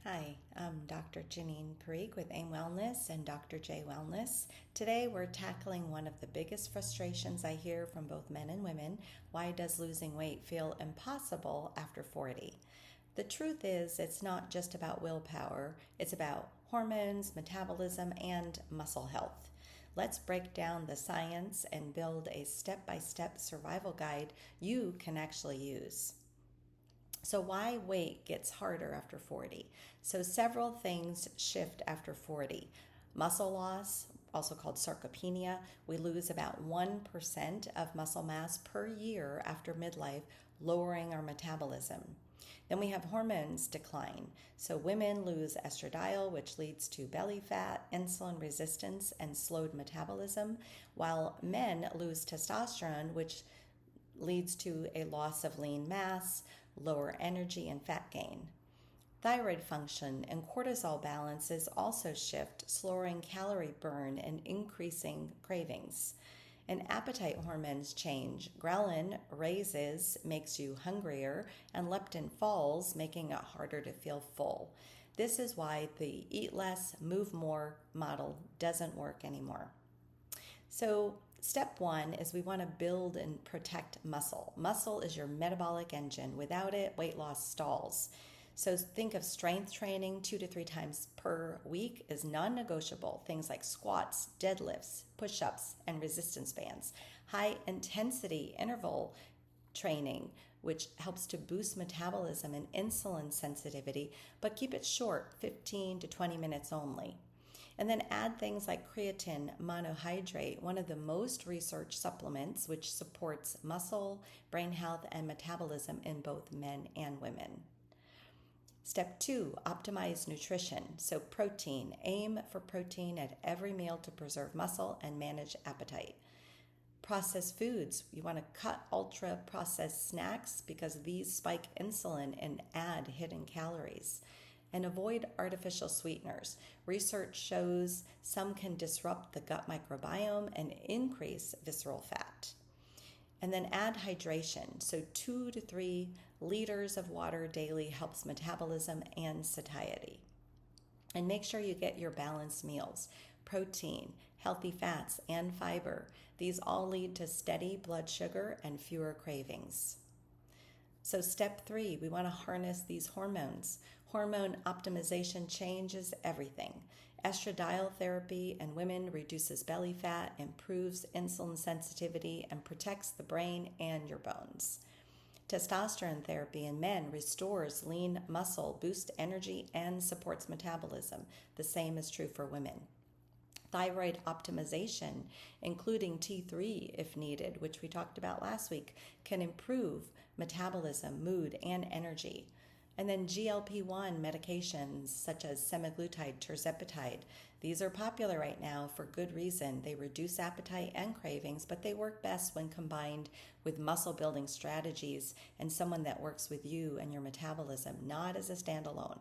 Hi, I'm Dr. Jeannine Parikh with AIM Wellness and Dr. J Wellness. Today we're tackling one of the biggest frustrations I hear from both men and women. Why does losing weight feel impossible after 40? The truth is, it's not just about willpower, it's about hormones, metabolism, and muscle health. Let's break down the science and build a step-by-step survival guide you can actually use. So, why weight gets harder after 40? So, several things shift after 40. Muscle loss, also called sarcopenia, we lose about 1% of muscle mass per year after midlife, lowering our metabolism. Then we have hormones decline. So, women lose estradiol, which leads to belly fat, insulin resistance, and slowed metabolism, while men lose testosterone, which leads to a loss of lean mass, lower energy, and fat gain. Thyroid function and cortisol balances also shift, slowing calorie burn and increasing cravings. And appetite hormones change. Ghrelin raises, makes you hungrier, and leptin falls, making it harder to feel full. This is why the eat less, move more model doesn't work anymore. So, step one is we want to build and protect muscle. Muscle is your metabolic engine. Without it, weight loss stalls. So, think of strength training 2 to 3 times per week is non negotiable. Things like squats, deadlifts, push ups, and resistance bands. High intensity interval training, which helps to boost metabolism and insulin sensitivity, but keep it short, 15 to 20 minutes only. And then add things like creatine monohydrate, one of the most researched supplements, which supports muscle, brain health, and metabolism in both men and women. Step two, optimize nutrition. So protein, aim for protein at every meal to preserve muscle and manage appetite. Processed foods, you want to cut ultra processed snacks because these spike insulin and add hidden calories. And avoid artificial sweeteners. Research shows some can disrupt the gut microbiome and increase visceral fat. And then add hydration. So 2 to 3 liters of water daily helps metabolism and satiety. And make sure you get your balanced meals. Protein, healthy fats, and fiber. These all lead to steady blood sugar and fewer cravings. So step three, we want to harness these hormones. Hormone optimization changes everything. Estradiol therapy in women reduces belly fat, improves insulin sensitivity, and protects the brain and your bones. Testosterone therapy in men restores lean muscle, boosts energy, and supports metabolism. The same is true for women. Thyroid optimization, including T3 if needed, which we talked about last week, can improve metabolism, mood, and energy. And then GLP-1 medications such as semaglutide, tirzepatide. These are popular right now for good reason. They reduce appetite and cravings, but they work best when combined with muscle building strategies and someone that works with you and your metabolism, not as a standalone.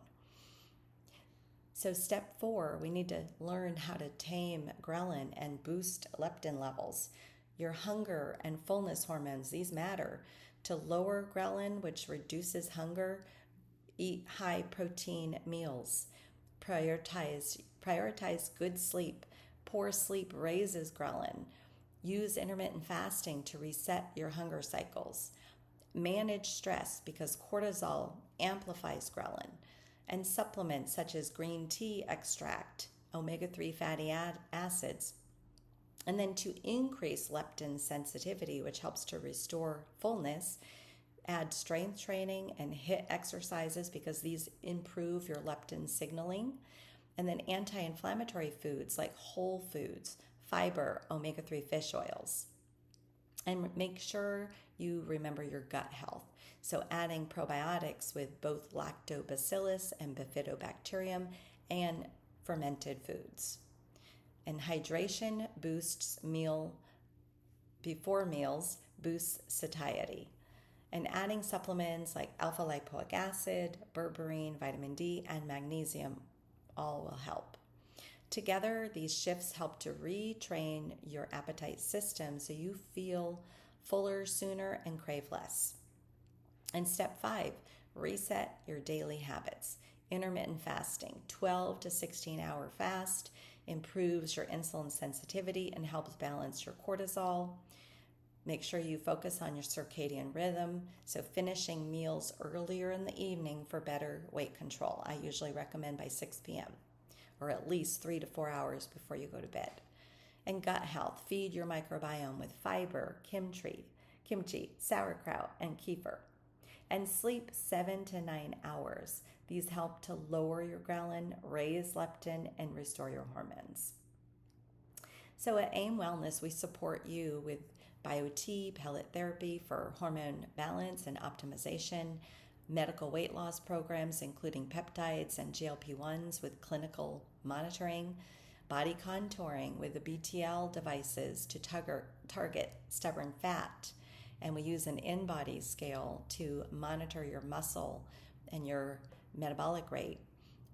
So step four, we need to learn how to tame ghrelin and boost leptin levels. Your hunger and fullness hormones, these matter. To lower ghrelin, which reduces hunger, eat high protein meals. Prioritize good sleep. Poor sleep raises ghrelin. Use intermittent fasting to reset your hunger cycles. Manage stress because cortisol amplifies ghrelin. And supplements such as green tea extract, omega-3 fatty acids. And then to increase leptin sensitivity, which helps to restore fullness, add strength training and HIIT exercises because these improve your leptin signaling. And then anti-inflammatory foods like whole foods, fiber, omega-3 fish oils. And make sure you remember your gut health. So adding probiotics with both lactobacillus and bifidobacterium and fermented foods. And hydration boosts before meals, boosts satiety. And adding supplements like alpha lipoic acid, berberine, vitamin D, and magnesium all will help. Together, these shifts help to retrain your appetite system so you feel fuller sooner and crave less. And step five, reset your daily habits. Intermittent fasting, 12 to 16 hour fast, improves your insulin sensitivity and helps balance your cortisol. Make sure you focus on your circadian rhythm, so finishing meals earlier in the evening for better weight control. I usually recommend by 6 p.m. or at least 3 to 4 hours before you go to bed. And gut health, feed your microbiome with fiber, kimchi, sauerkraut, and kefir. And sleep 7 to 9 hours. These help to lower your ghrelin, raise leptin, and restore your hormones. So at AIM Wellness, we support you with BioT, pellet therapy for hormone balance and optimization, medical weight loss programs including peptides and GLP-1s with clinical monitoring, body contouring with the BTL devices to target stubborn fat, and we use an in-body scale to monitor your muscle and your metabolic rate.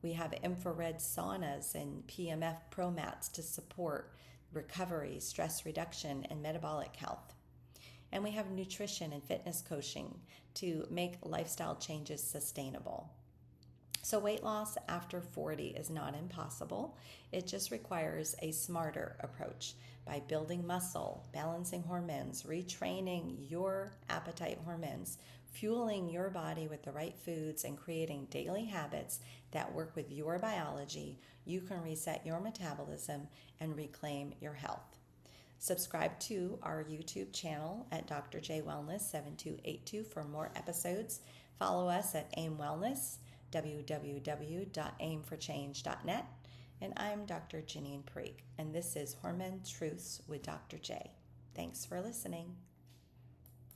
We have infrared saunas and PMF Pro mats to support recovery, stress reduction, and metabolic health. And we have nutrition and fitness coaching to make lifestyle changes sustainable. So weight loss after 40 is not impossible. It just requires a smarter approach by building muscle, balancing hormones, retraining your appetite hormones, fueling your body with the right foods, and creating daily habits that work with your biology. You can reset your metabolism and reclaim your health. Subscribe to our YouTube channel at Dr. J Wellness 7282 for more episodes. Follow us at AIM Wellness, www.aimforchange.net. And I'm Dr. Jeannine Parikh, and this is Hormone Truths with Dr. J. Thanks for listening.